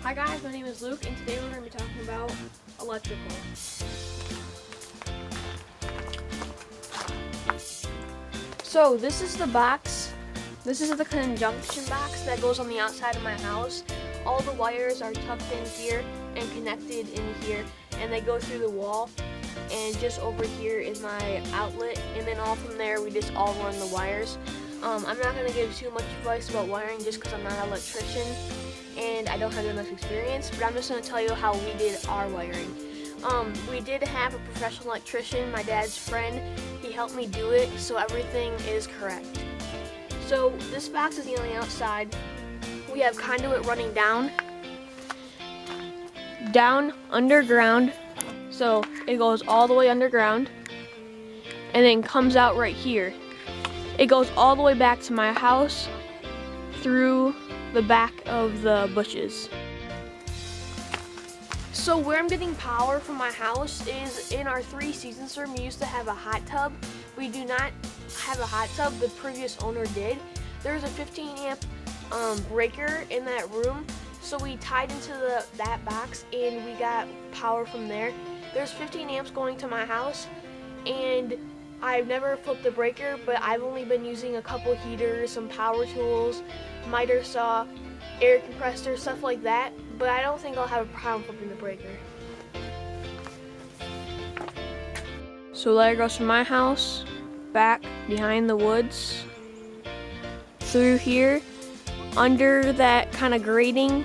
Hi guys, my name is Luke, and today we're going to be talking about electrical. So this is the box. This is the conjunction box that goes on the outside of my house. All the wires are tucked in here and connected in here, and they go through the wall. And just over here is my outlet, and then all from there we just all run the wires. I'm not going to give too much advice about wiring just because I'm not an electrician and I don't have that much experience, but I'm just going to tell you how we did our wiring. We did have a professional electrician, my dad's friend. He helped me do it, so everything is correct. So this box is on the outside. We have conduit running down underground, so it goes all the way underground and then comes out right here. It goes all the way back to my house through the back of the bushes. So where I'm getting power from my house is in our Three Seasons room. We used to have a hot tub. We do not have a hot tub. The previous owner did. There's a 15 amp breaker in that room, so we tied into that box and we got power from there. There's 15 amps going to my house, and I've never flipped the breaker, but I've only been using a couple heaters, some power tools, miter saw, air compressor, stuff like that, but I don't think I'll have a problem flipping the breaker. So there goes from my house, back behind the woods, through here, under that kind of grating,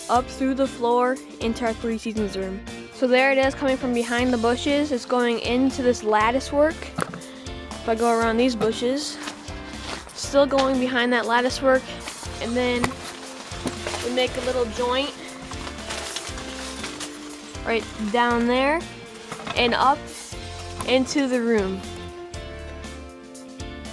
up through the floor, into our Three Seasons room. So there it is, coming from behind the bushes. It's going into this lattice work. If I go around these bushes, still going behind that lattice work, and then we make a little joint right down there and up into the room.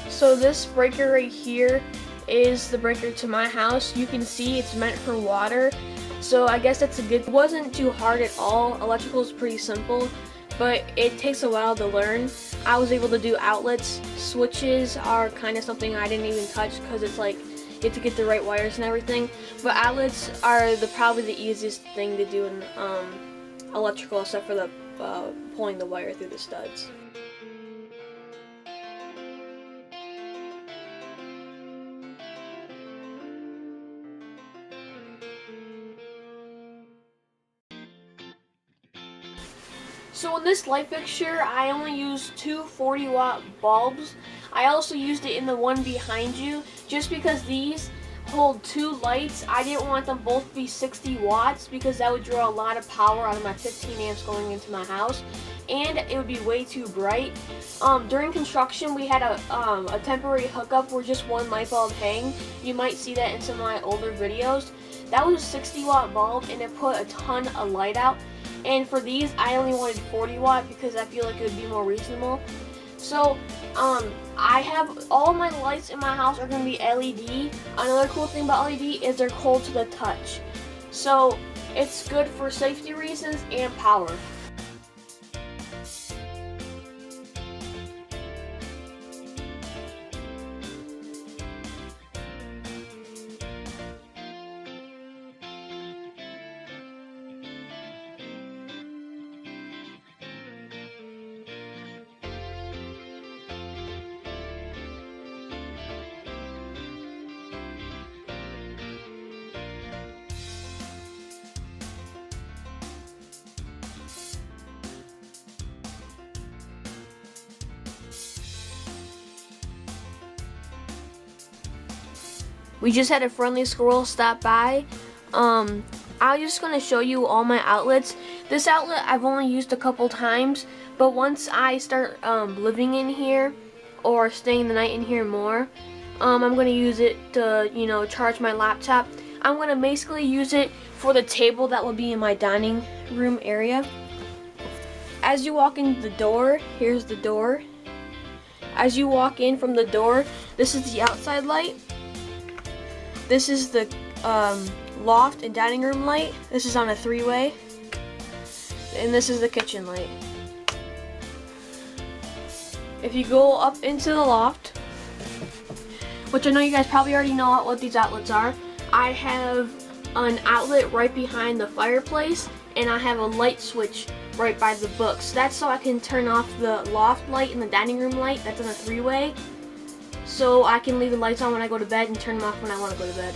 So this breaker right here is the breaker to my house. You can see it's meant for water, so I guess that's a good. It wasn't too hard at all. Electrical is pretty simple, but it takes a while to learn. I was able to do outlets. Switches are kind of something I didn't even touch because it's like you have to get the right wires and everything. But outlets are probably the easiest thing to do in electrical, except for the pulling the wire through the studs. So in this light fixture, I only used two 40-watt bulbs. I also used it in the one behind you, just because these hold two lights. I didn't want them both to be 60 watts because that would draw a lot of power out of my 15 amps going into my house, and it would be way too bright. During construction, we had a temporary hookup where just one light bulb hang. You might see that in some of my older videos. That was a 60-watt bulb, and it put a ton of light out. And for these, I only wanted 40 watt because I feel like it would be more reasonable. So, I have all my lights in my house are going to be LED. Another cool thing about LED is they're cold to the touch. So, it's good for safety reasons and power. We just had a friendly squirrel stop by. I'm just going to show you all my outlets. This outlet I've only used a couple times, but once I start living in here or staying the night in here more, I'm going to use it to, charge my laptop. I'm going to basically use it for the table that will be in my dining room area. As you walk in the door, here's the door. As you walk in from the door, this is the outside light. This is the loft and dining room light. This is on a three-way. And this is the kitchen light. If you go up into the loft, which I know you guys probably already know what these outlets are, I have an outlet right behind the fireplace, and I have a light switch right by the books. That's so I can turn off the loft light and the dining room light. That's on a 3-way. So I can leave the lights on when I go to bed and turn them off when I want to go to bed.